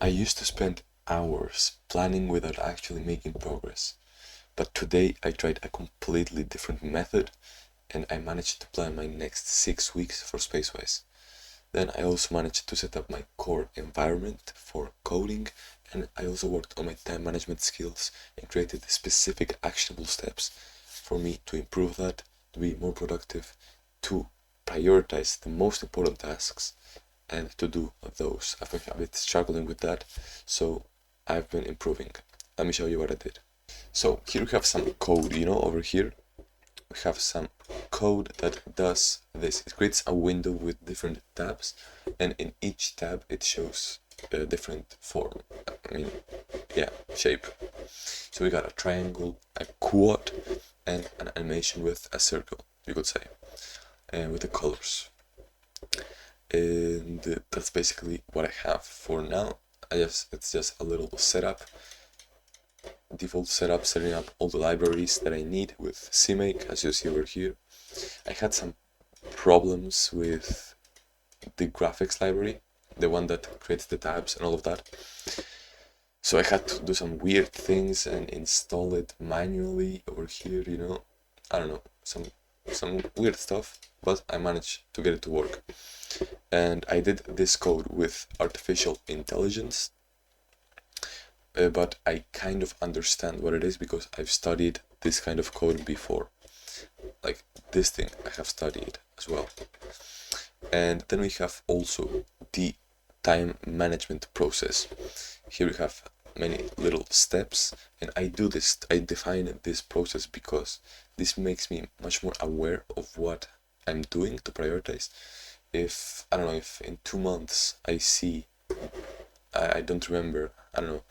I used to spend hours planning without actually making progress, but today I tried a completely different method and I managed to plan my next 6 weeks for SpaceWise. Then I also managed to set up my core environment for coding, and I also worked on my time management skills and created specific actionable steps for me to improve that, to be more productive, to prioritize the most important tasks, and to do those. I've been a bit struggling with that, so I've been improving. Let me show you what I did. So here we have some code, over here we have some code that does this. It creates a window with different tabs, and in each tab it shows a different form. Shape. So we got a triangle, a quad, and an animation with a circle, you could say, and with the colors. And that's basically what I have for now. It's just a little setup, default setup, setting up all the libraries that I need with CMake, as you see over here. I had some problems with the graphics library, the one that creates the tabs and all of that. So I had to do some weird things and install it manually over here, I don't know, some weird stuff, but I managed to get it to work. And I did this code with artificial intelligence, but I kind of understand what it is because I've studied this kind of code before. Like this thing I have studied as well. And then we have also the time management process. Here we have many little steps, and I define this process because this makes me much more aware of what I'm doing to prioritize. If I don't know, if in 2 months I see I don't remember, I don't know,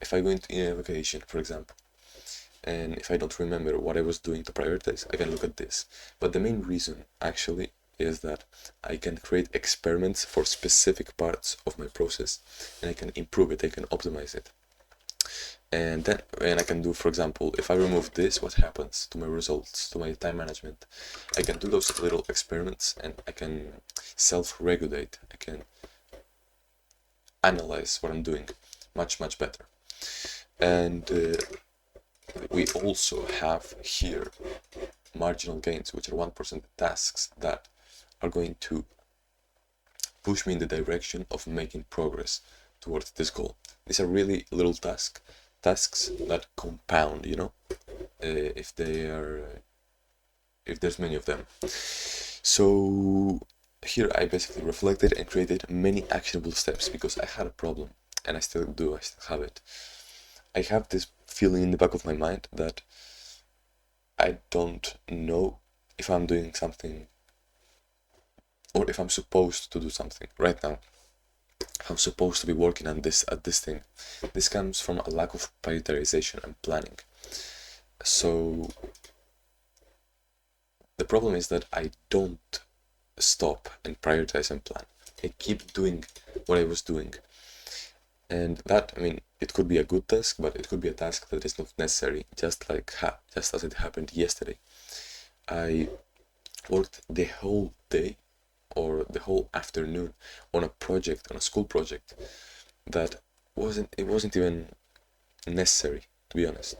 if I go into a vacation, for example, and if I don't remember what I was doing to prioritize, I can look at this. But the main reason actually is that I can create experiments for specific parts of my process, and I can improve it, I can optimize it. And then when I can do, for example, if I remove this, what happens to my results, to my time management? I can do those little experiments and I can self-regulate. I can analyze what I'm doing much better. And we also have here marginal gains, which are 1% tasks that are going to push me in the direction of making progress towards this goal. These are really little tasks that compound, if there's many of them. So here I basically reflected and created many actionable steps because I had a problem, and I still do, I still have it. I have this feeling in the back of my mind that I don't know if I'm doing something or if I'm supposed to do something right now. I'm supposed to be working on this thing. This comes from a lack of prioritization and planning. So the problem is that I don't stop and prioritize and plan. I keep doing what I was doing. And that, it could be a good task, but it could be a task that is not necessary, just as it happened yesterday. I worked the whole day or the whole afternoon on a school project that wasn't even necessary, to be honest.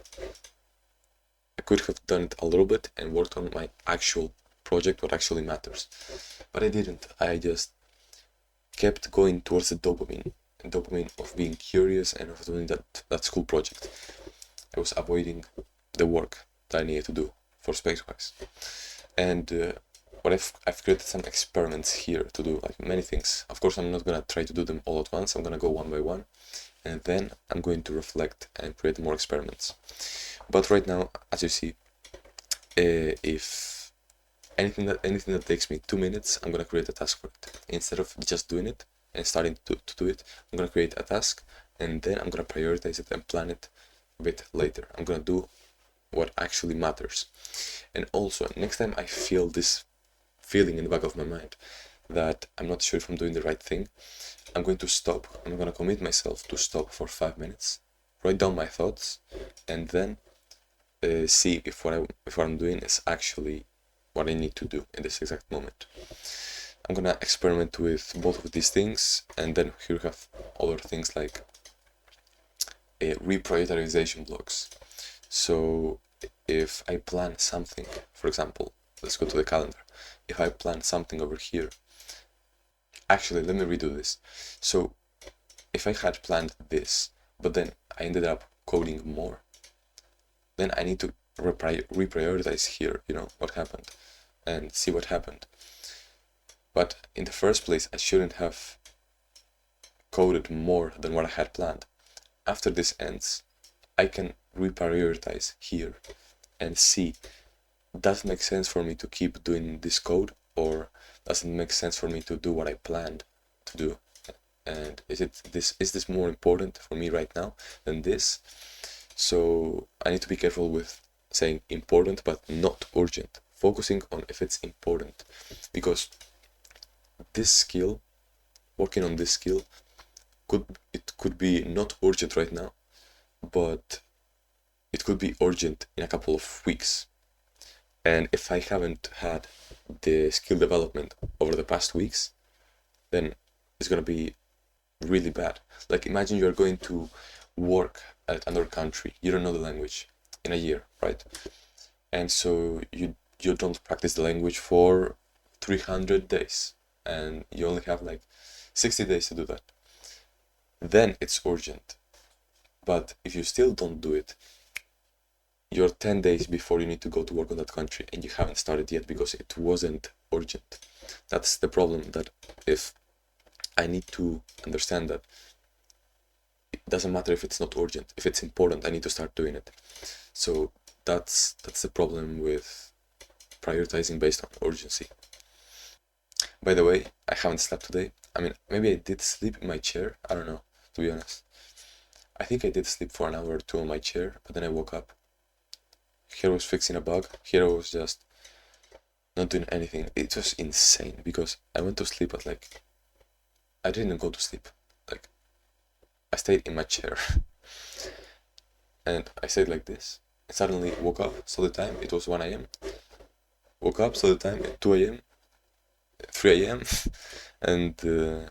I could have done it a little bit and worked on my actual project, what actually matters, but I didn't. I just kept going towards the dopamine of being curious and of doing that school project. I was avoiding the work that I needed to do for SpaceWise. And what I've created some experiments here to do like many things. Of course, I'm not gonna try to do them all at once. I'm gonna go one by one, and then I'm going to reflect and create more experiments. But right now, as you see, if anything that takes me 2 minutes, I'm gonna create a task for it. Instead of just doing it and starting to do it, I'm gonna create a task, and then I'm gonna prioritize it and plan it a bit later. I'm gonna do what actually matters. And also, next time I feel this feeling in the back of my mind that I'm not sure if I'm doing the right thing, I'm going to stop. I'm gonna commit myself to stop for 5 minutes, write down my thoughts, and then see if what I'm doing is actually what I need to do in this exact moment. I'm gonna experiment with both of these things, and then here we have other things like reprioritization blocks. So if I plan something, for example, let's go to the calendar. If I plan something over here, actually, let me redo this. So if I had planned this, but then I ended up coding more, then I need to reprioritize here, what happened, and see what happened. But in the first place, I shouldn't have coded more than what I had planned. After this ends, I can reprioritize here and see, does it make sense for me to keep doing this code, or does it make sense for me to do what I planned to do? And is this more important for me right now than this? So I need to be careful with saying important but not urgent, focusing on if it's important, because this skill, working on this skill, could be not urgent right now, but it could be urgent in a couple of weeks. And if I haven't had the skill development over the past weeks, then it's gonna be really bad. Like, imagine you're going to work at another country, you don't know the language in a year, right? And so you don't practice the language for 300 days, and you only have like 60 days to do that. Then it's urgent. But if you still don't do it, you're 10 days before you need to go to work on that country, and you haven't started yet because it wasn't urgent. That's the problem, that if I need to understand that it doesn't matter if it's not urgent. If it's important, I need to start doing it. So that's the problem with prioritizing based on urgency. By the way, I haven't slept today. I mean, maybe I did sleep in my chair. I don't know, to be honest. I think I did sleep for an hour or two on my chair, but then I woke up. Here I was fixing a bug. Here I was just not doing anything. It was insane because I went to sleep at I didn't go to sleep. I stayed in my chair and I stayed like this. And suddenly woke up, saw the time, it was 1 a.m. Woke up, saw the time, 2 a.m., 3 a.m. and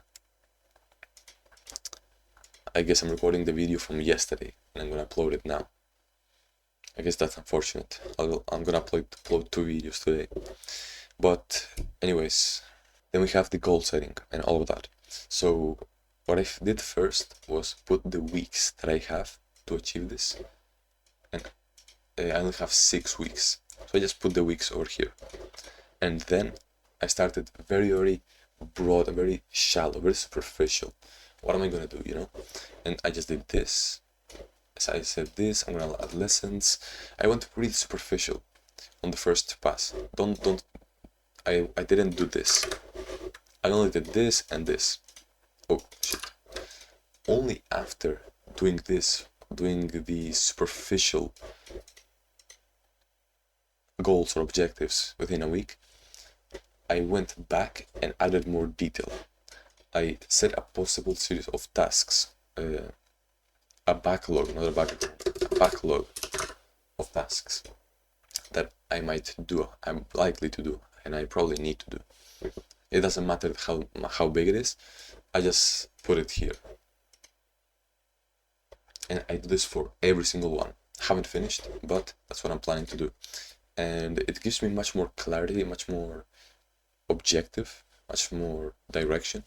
I guess I'm recording the video from yesterday and I'm gonna upload it now. I guess that's unfortunate. I'm gonna upload 2 videos today. But anyways, then we have the goal setting and all of that. So what I did first was put the weeks that I have to achieve this, and I only have 6 weeks, so I just put the weeks over here. And then I started very, very broad, very shallow, very superficial. What am I gonna do, And I just did this. So I said this, I'm gonna add lessons. I went really superficial on the first pass. I didn't do this. I only did this and this. Oh shit. Only after doing this, doing the superficial goals or objectives within a week, I went back and added more detail. I set a possible series of tasks, a backlog of tasks that I might do, I'm likely to do, and I probably need to do. It doesn't matter how big it is, I just put it here. And I do this for every single one. I haven't finished, but that's what I'm planning to do. And it gives me much more clarity, much more objective, much more direction.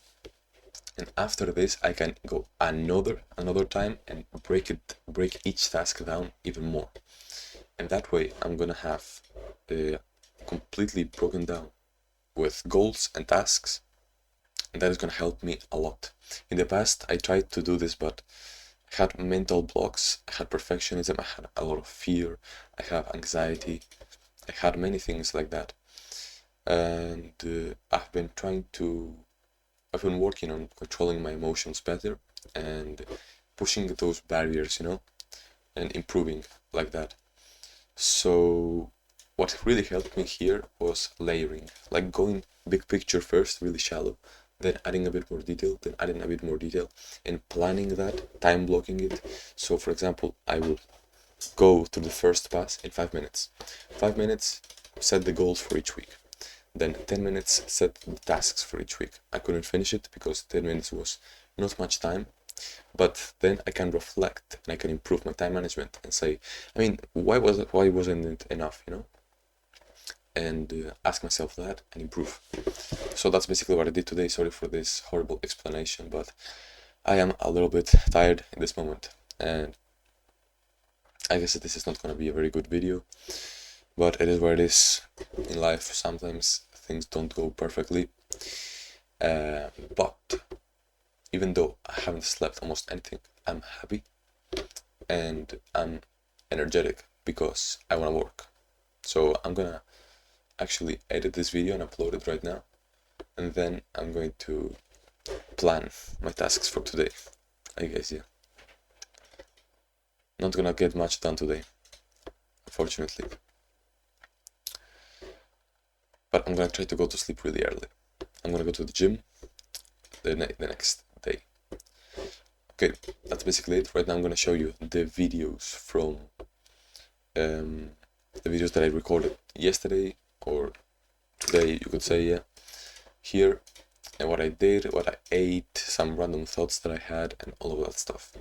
And after this, I can go another time and break each task down even more. And that way, I'm gonna have completely broken down with goals and tasks, and that is gonna help me a lot. In the past, I tried to do this, but I had mental blocks, I had perfectionism, I had a lot of fear, I have anxiety, I had many things like that. And I've been working on controlling my emotions better and pushing those barriers, and improving like that. So what really helped me here was layering, like going big picture first, really shallow, then adding a bit more detail, then adding a bit more detail, and planning that, time blocking it. So for example, I will go through the first pass in 5 minutes. 5 minutes, set the goals for each week. then 10 minutes set the tasks for each week. I couldn't finish it because 10 minutes was not much time, but then I can reflect and I can improve my time management and say, I mean, why wasn't it enough, you know? And ask myself that and improve. So that's basically what I did today. Sorry for this horrible explanation, but I am a little bit tired in this moment, and I guess this is not going to be a very good video, but it is what it is in life. Sometimes things don't go perfectly, but even though I haven't slept almost anything, I'm happy and I'm energetic because I want to work. So I'm gonna actually edit this video and upload it right now, and then I'm going to plan my tasks for today, I guess. Yeah, not gonna get much done today, unfortunately, but I'm gonna try to go to sleep really early. I'm gonna go to the gym the next day. Okay, that's basically it. Right now I'm gonna show you the videos from the videos that I recorded yesterday or today, you could say, yeah, here, and what I did, what I ate, some random thoughts that I had, and all of that stuff.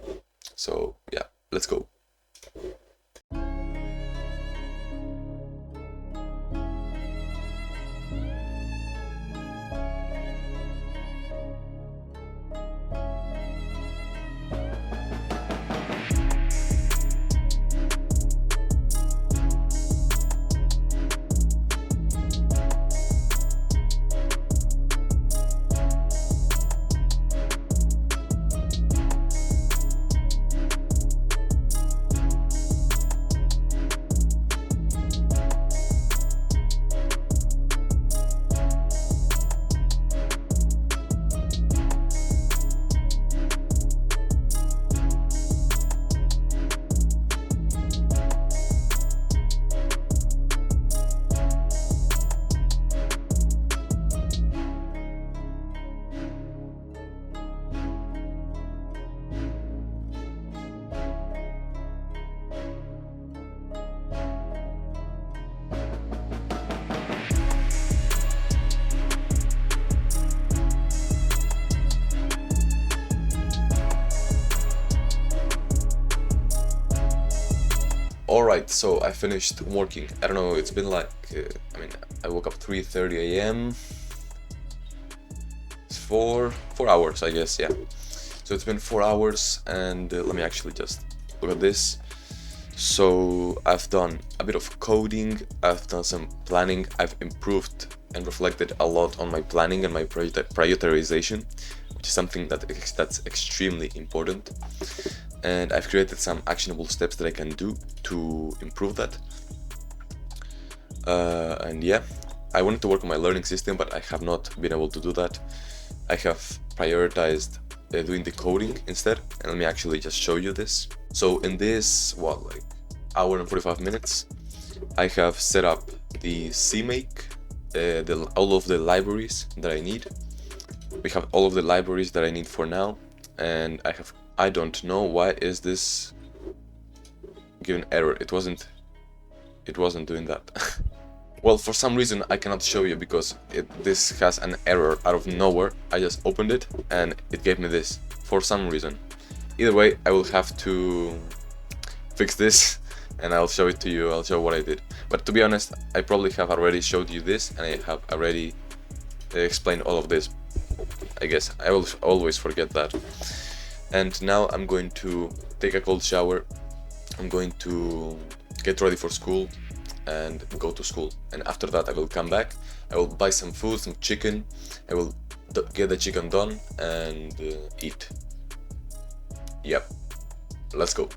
So yeah, let's go. Alright, so I finished working. I don't know, it's been like, I woke up 3:30 a.m. It's 4 hours, I guess, yeah. So it's been 4 hours, and let me actually just look at this. So I've done a bit of coding, I've done some planning, I've improved and reflected a lot on my planning and my prioritization, which is something that's extremely important. And I've created some actionable steps that I can do to improve that. And yeah, I wanted to work on my learning system, but I have not been able to do that. I have prioritized doing the coding instead, and let me actually just show you this. So in this, like hour and 45 minutes, I have set up the CMake, all of the libraries that I need. We have all of the libraries that I need for now, and I don't know why is this giving error. It wasn't doing that. Well, for some reason I cannot show you because this has an error out of nowhere. I just opened it and it gave me this for some reason. Either way, I will have to fix this and I'll show it to you. I'll show what I did. But to be honest, I probably have already showed you this and I have already explained all of this. I guess I will always forget that. And now I'm going to take a cold shower. I'm going to get ready for school and go to school. And after that I will come back. I will buy some food, some chicken. I will get the chicken done and eat. Yep, let's go.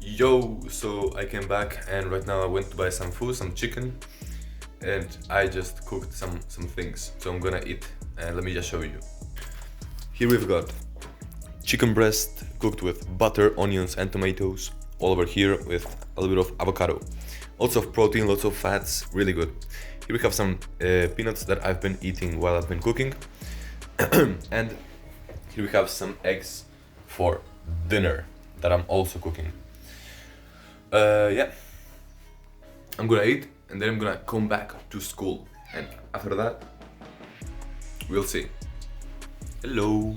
Yo, so I came back and right now I went to buy some food, some chicken, and I just cooked some things. So I'm gonna eat and let me just show you. Here we've got chicken breast cooked with butter, onions and tomatoes. All over here with a little bit of avocado. Lots of protein, lots of fats, really good. Here we have some peanuts that I've been eating while I've been cooking. And here we have some eggs for dinner that I'm also cooking. Yeah, I'm gonna eat and then I'm gonna come back to school, and after that we'll see. Hello.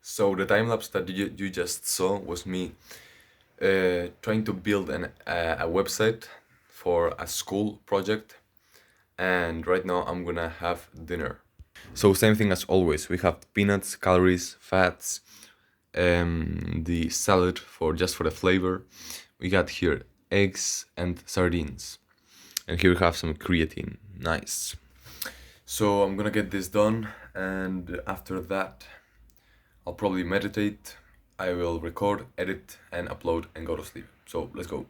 So the time lapse that you just saw was me trying to build a website for a school project, and right now I'm gonna have dinner. So same thing as always, we have peanuts, calories, fats, the salad for just for the flavor. We got here eggs and sardines, and here we have some creatine. Nice. So I'm gonna get this done, and after that I'll probably meditate. I will record, edit, and upload and go to sleep. So let's go.